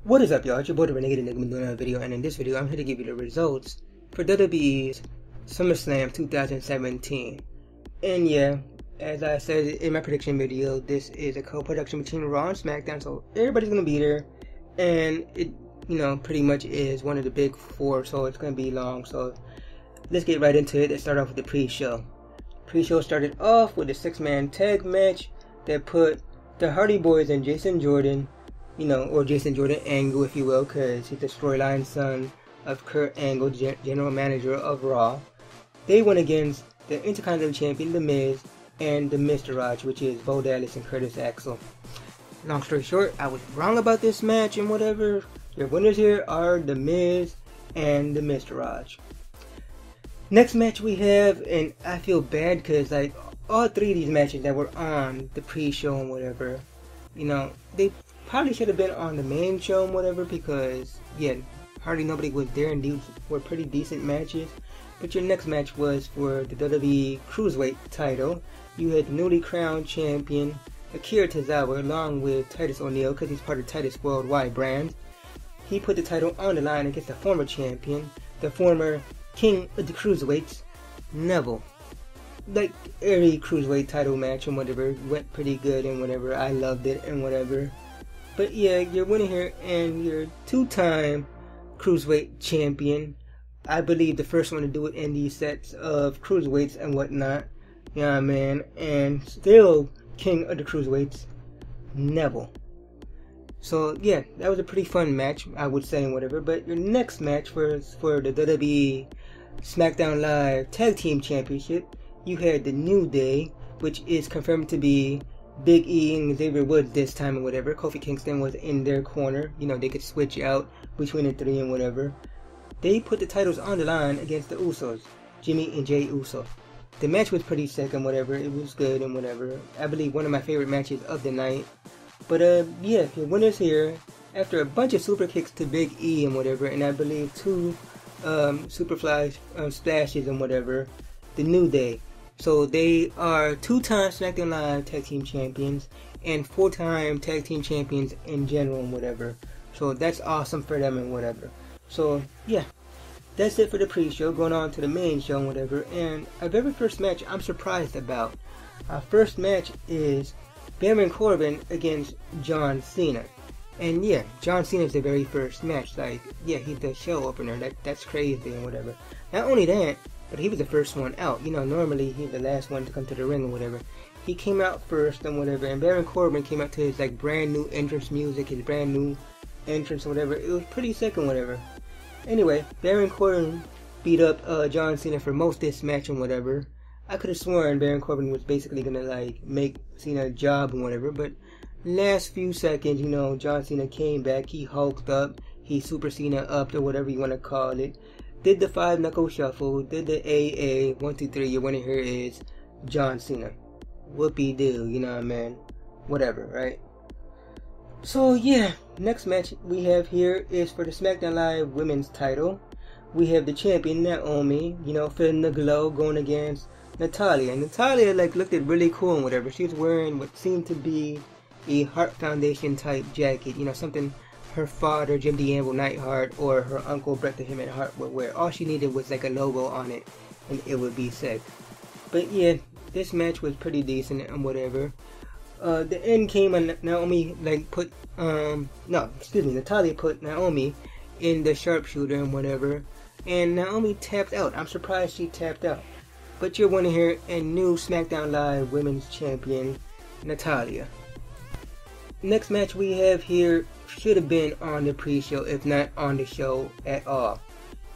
What is up, y'all? It's your boy the Renegade Enigma doing another video, and in this video I'm here to give you the results for WWE's SummerSlam 2017. And yeah, as I said in my prediction video, this is a co-production between Raw and SmackDown, so everybody's gonna be there, and it, pretty much is one of the big four, so it's gonna be long. So let's get right into it. Let's start off with the pre-show. Pre-show started off with a 6-man tag match that put the Hardy Boys and Jason Jordan, or Jason Jordan Angle, if you will, because he's the storyline son of Kurt Angle, general manager of Raw. They went against the Intercontinental Champion, The Miz, and the Miztourage, which is Bo Dallas and Curtis Axel. Long story short, I was wrong about this match and whatever. Your winners here are The Miz and the Miztourage. Next match we have, and I feel bad because like all three of these matches that were on the pre-show and whatever, they probably should have been on the main show and whatever, because yeah, hardly nobody was there and these were pretty decent matches. But your next match was for the WWE Cruiserweight title. You had the newly crowned champion Akira Tozawa along with Titus O'Neil, because he's part of Titus Worldwide brand. He put the title on the line against the former champion, the former King of the Cruiserweights, Neville. Like every Cruiserweight title match and whatever went pretty good and whatever. I loved it and whatever. But yeah, you're winning here and you're two-time Cruiserweight champion. I believe the first one to do it in these sets of Cruiserweights and whatnot. Yeah, man. And still King of the Cruiserweights, Neville. So yeah, that was a pretty fun match, I would say, and whatever. But your next match was for the WWE SmackDown Live Tag Team Championship. You had the New Day, which is confirmed to be Big E and Xavier Woods this time and whatever. Kofi Kingston was in their corner. They could switch out between the three and whatever. They put the titles on the line against the Usos, Jimmy and Jay Uso. The match was pretty sick and whatever. It was good and whatever. I believe one of my favorite matches of the night. But yeah, your winners here after a bunch of super kicks to Big E and whatever, and I believe 2 Superfly splashes and whatever. The New Day. So they are 2-time SmackDown Live Tag Team Champions and 4-time Tag Team Champions in general and whatever. So that's awesome for them and whatever. So yeah, that's it for the pre-show. Going on to the main show and whatever. And our very first match I'm surprised about. Our first match is Baron Corbin against John Cena. And yeah, John Cena is the very first match. Like, yeah, he's the show opener. That's crazy and whatever. Not only that, but he was the first one out. Normally he's the last one to come to the ring or whatever. He came out first and whatever, and Baron Corbin came out to his like brand new entrance music, his brand new entrance or whatever. It was pretty sick and whatever. Anyway, Baron Corbin beat up John Cena for most of this match and whatever. I could have sworn Baron Corbin was basically gonna like make Cena a job and whatever, but last few seconds, John Cena came back. He hulked up, he Super Cena upped or whatever you want to call it. Did the 5-knuckle shuffle, did the AA, 1, 2, 3, your winner here is John Cena. Whoopie-doo, man? Whatever, right? So yeah, next match we have here is for the SmackDown Live Women's title. We have the champion, Naomi, feeling the glow, going against Natalya. And Natalya, looked really cool and whatever. She was wearing what seemed to be a Hart Foundation type jacket, something her father, Jim D'Anville Neidhart, or her uncle, Bret the Hitman Hart, would wear. All she needed was like a logo on it, and it would be sick. But yeah, this match was pretty decent and whatever. The end came and Naomi Natalya put Naomi in the sharpshooter and whatever, and Naomi tapped out. I'm surprised she tapped out. But you're winning here and new SmackDown Live Women's Champion, Natalya. Next match we have here should have been on the pre-show, if not on the show at all.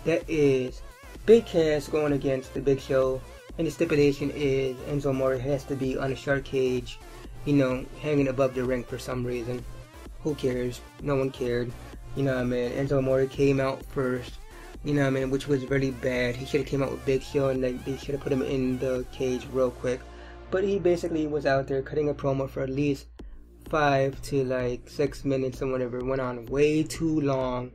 That is Big Cass going against the Big Show, and the stipulation is Enzo Amore has to be on a shark cage, hanging above the ring for some reason. Who cares? No one cared. Enzo Amore came out first, which was really bad. He should have came out with Big Show and they should have put him in the cage real quick. But he basically was out there cutting a promo for at least 5 to 6 minutes and whatever. Went on way too long.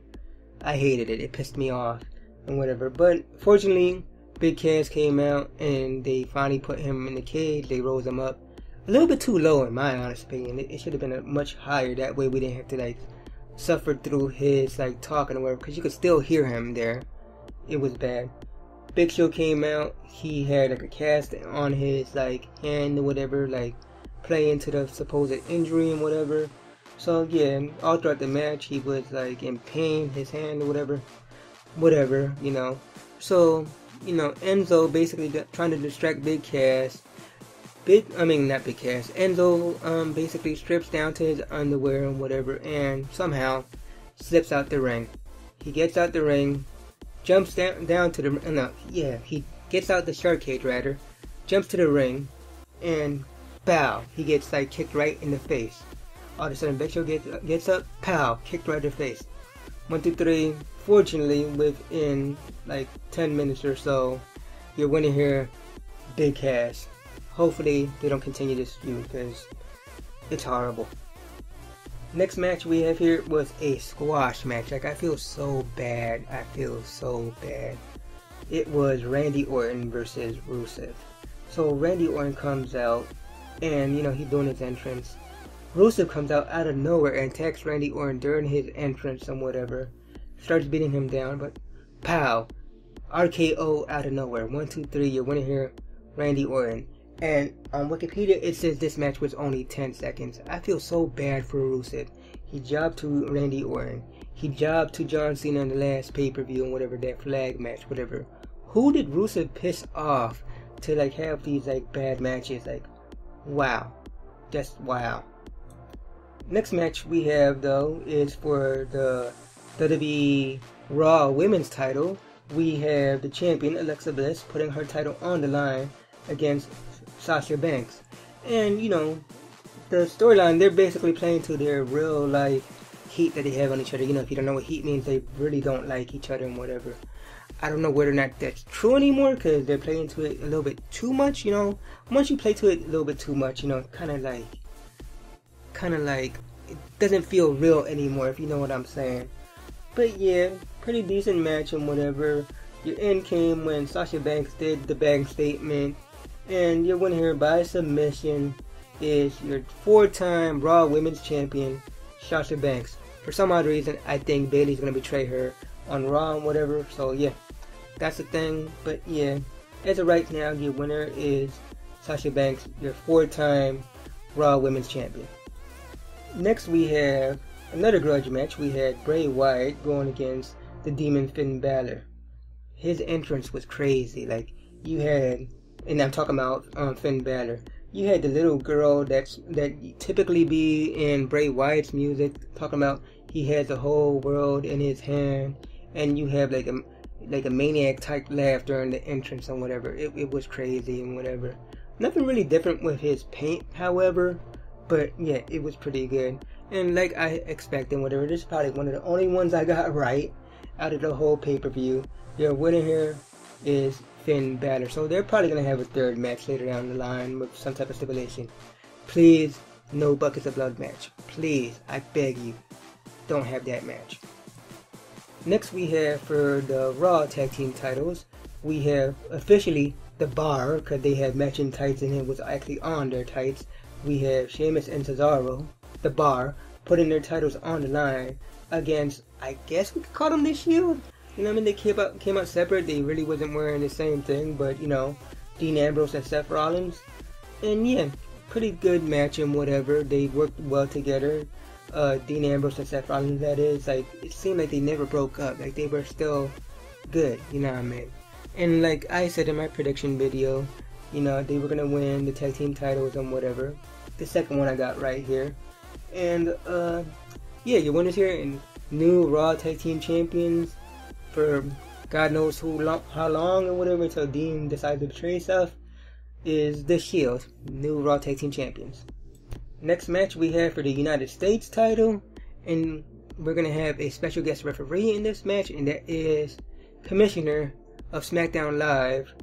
I hated it. It pissed me off and whatever. But fortunately, Big Cass came out and they finally put him in the cage. They rose him up a little bit too low in my honest opinion. It should have been a much higher. That way we didn't have to suffered through his like talking or whatever, because you could still hear him there. It was bad. Big Show came out. He had like a cast on his like hand or whatever, like playing to the supposed injury and whatever. So yeah, all throughout the match he was like in pain, his hand or whatever, you know. So, you know, Enzo basically trying to distract Big Cass. Enzo basically strips down to his underwear and whatever, and somehow slips out the ring. He gets out the ring, jumps down to the he gets out the shark cage rather, jumps to the ring, and pow, he gets like kicked right in the face. All of a sudden, Big Show gets up, pow, kicked right in the face. 1, 2, 3. Fortunately, within like 10 minutes or so, you're winning here, Big Cass. Hopefully, they don't continue this feud because it's horrible. Next match we have here was a squash match. Like, I feel so bad. It was Randy Orton versus Rusev. So Randy Orton comes out, and you know he's doing his entrance. Rusev comes out of nowhere and attacks Randy Orton during his entrance and whatever. Starts beating him down, but pow, RKO out of nowhere. 1, 2, 3. You're winning here, Randy Orton. And on Wikipedia, it says this match was only 10 seconds. I feel so bad for Rusev. He jobbed to Randy Orton. He jobbed to John Cena in the last pay-per-view and whatever, that flag match, whatever. Who did Rusev piss off to like have these like bad matches? Like, wow. Just wow. Next match we have though is for the WWE Raw Women's title. We have the champion Alexa Bliss putting her title on the line against Sasha Banks. And you know, the storyline, they're basically playing to their real life heat that they have on each other. You know, if you don't know what heat means, they really don't like each other and whatever. I don't know whether or not that's true anymore, because they're playing to it a little bit too much, you know. Once you play to it a little bit too much, you know, kind of like it doesn't feel real anymore, if you know what I'm saying. But yeah, pretty decent match and whatever. Your end came when Sasha Banks did the bank statement, and your winner here by submission is your 4-time Raw Women's Champion, Sasha Banks. For some odd reason, I think Bayley's gonna betray her on Raw and whatever. So yeah, that's the thing. But yeah, as of right now, your winner is Sasha Banks, your 4-time Raw Women's Champion. Next we have another grudge match. We had Bray Wyatt going against the Demon Finn Balor. His entrance was crazy. Like, you had, and I'm talking about Finn Balor, you had the little girl that typically be in Bray Wyatt's music, talking about he has the whole world in his hand, and you have like a maniac type laugh during the entrance and whatever. It was crazy and whatever. Nothing really different with his paint, however, but yeah, it was pretty good. And like I expected, whatever, this is probably one of the only ones I got right out of the whole pay-per-view. Your winner here is Finn Balor. So they're probably going to have a third match later down the line with some type of stipulation. Please, no buckets of blood match. Please, I beg you, don't have that match. Next we have for the Raw Tag Team titles, we have officially The Bar, because they had matching tights and it was actually on their tights. We have Sheamus and Cesaro, The Bar, putting their titles on the line against, I guess we could call them the Shield. You know what I mean? They came out separate. They really wasn't wearing the same thing, but you know, Dean Ambrose and Seth Rollins. And yeah, pretty good match and whatever. They worked well together. Dean Ambrose and Seth Rollins, that is. Like, it seemed like they never broke up. Like, they were still good, you know what I mean? And like I said in my prediction video, you know, they were gonna win the tag team titles and whatever. The second one I got right here. And yeah, your winners here and new Raw Tag Team Champions for God knows how long and whatever, until Dean decides to betray stuff, is the Shield, new Raw Tag Team Champions. Next match we have for the United States title, and we're gonna have a special guest referee in this match, and that is Commissioner of SmackDown Live,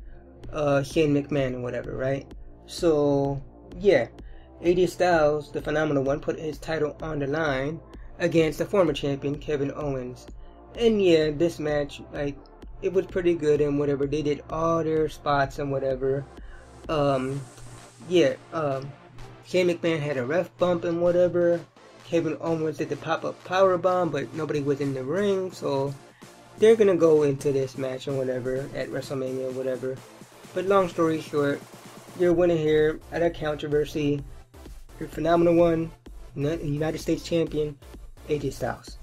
Shane McMahon and whatever, right? So yeah, AJ Styles, the Phenomenal One, put his title on the line against the former champion Kevin Owens. And yeah, this match, like, it was pretty good and whatever. They did all their spots and whatever. Shane McMahon had a ref bump and whatever. Kevin Owens did the pop-up powerbomb, but nobody was in the ring, so they're gonna go into this match and whatever at WrestleMania or whatever. But long story short, your winner here at a controversy, your phenomenal one, United States Champion, AJ Styles.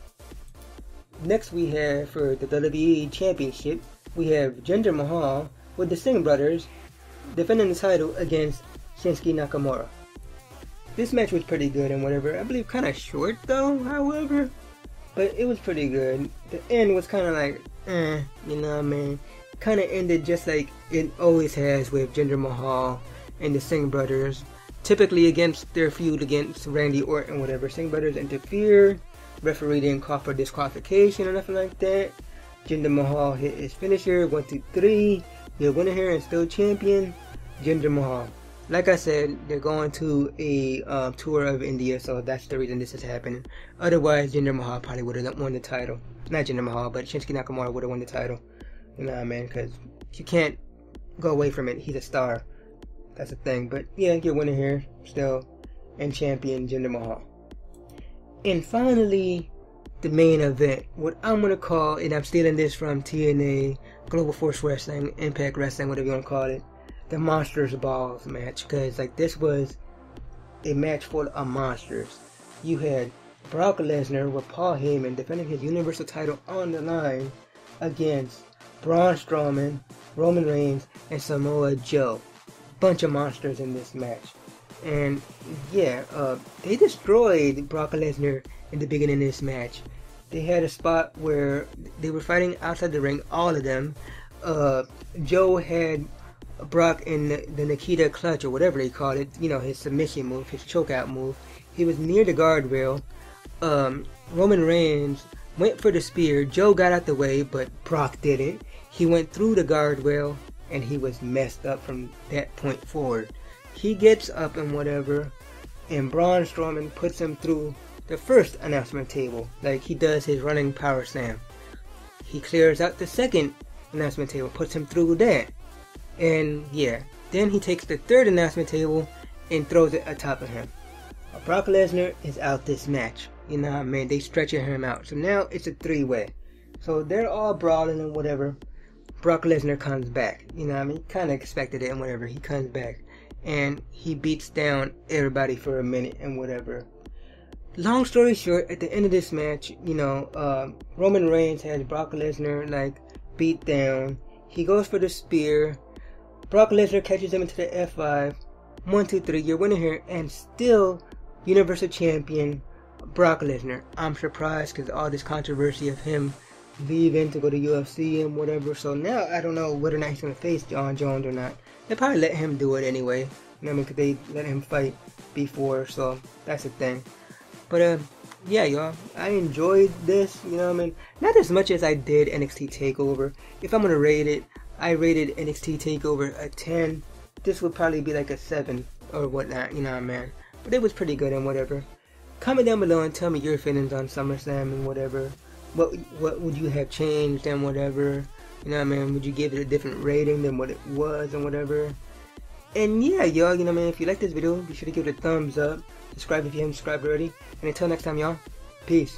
Next we have for the WWE Championship, we have Jinder Mahal with the Singh brothers defending the title against Shinsuke Nakamura. This match was pretty good and whatever. I believe kind of short though, however, but it was pretty good. The end was kind of like, you know what I mean? Kind of ended just like it always has with Jinder Mahal and the Singh brothers. Typically against their feud against Randy Orton, whatever. Singh brothers interfered. Referee didn't call for disqualification or nothing like that. Jinder Mahal hit his finisher. 1, 2, 3. Your winner here and still champion, Jinder Mahal. Like I said, they're going to a tour of India, so that's the reason this is happening. Otherwise, Jinder Mahal probably would have won the title. Not Jinder Mahal, but Shinsuke Nakamura would have won the title. You know what I mean? Because you can't go away from it. He's a star. That's the thing. But yeah, your winner here still, and champion Jinder Mahal. And finally, the main event. What I'm going to call, and I'm stealing this from TNA, Global Force Wrestling, Impact Wrestling, whatever you want to call it. The Monsters Balls match, because like this was a match full of monsters. You had Brock Lesnar with Paul Heyman defending his Universal title on the line against Braun Strowman, Roman Reigns, and Samoa Joe. Bunch of monsters in this match. And yeah, they destroyed Brock Lesnar in the beginning of this match. They had a spot where they were fighting outside the ring, all of them. Joe had Brock in the Nikita clutch or whatever they call it, you know, his submission move, his chokeout move. He was near the guardrail. Roman Reigns went for the spear. Joe got out the way, but Brock didn't. He went through the guardrail and he was messed up from that point forward. He gets up and whatever, and Braun Strowman puts him through the first announcement table, like he does his running power slam. He clears out the second announcement table, puts him through that. And yeah, then he takes the third announcement table and throws it atop of him. Brock Lesnar is out this match. You know what I mean? They stretching him out. So now it's a 3-way. So they're all brawling and whatever. Brock Lesnar comes back. You know what I mean? Kind of expected it and whatever. He comes back. And he beats down everybody for a minute and whatever. Long story short, at the end of this match, you know, Roman Reigns has Brock Lesnar like beat down. He goes for the spear. Brock Lesnar catches him into the F5. 1, 2, 3. Your winner here, and still Universal Champion Brock Lesnar. I'm surprised because all this controversy of him leaving to go to UFC and whatever. So now I don't know whether or not he's gonna face John Jones or not. They probably let him do it anyway. You know what I mean? Because they let him fight before, so that's the thing. But yeah, y'all, I enjoyed this. You know what I mean? Not as much as I did NXT TakeOver. If I'm gonna rate it, I rated NXT TakeOver a 10. This would probably be like a 7 or whatnot, you know what I mean? But it was pretty good and whatever. Comment down below and tell me your feelings on SummerSlam and whatever. What would you have changed and whatever? You know what I mean? Would you give it a different rating than what it was and whatever? And yeah, y'all, you know what I mean? If you like this video, be sure to give it a thumbs up. Subscribe if you haven't subscribed already. And until next time, y'all, peace.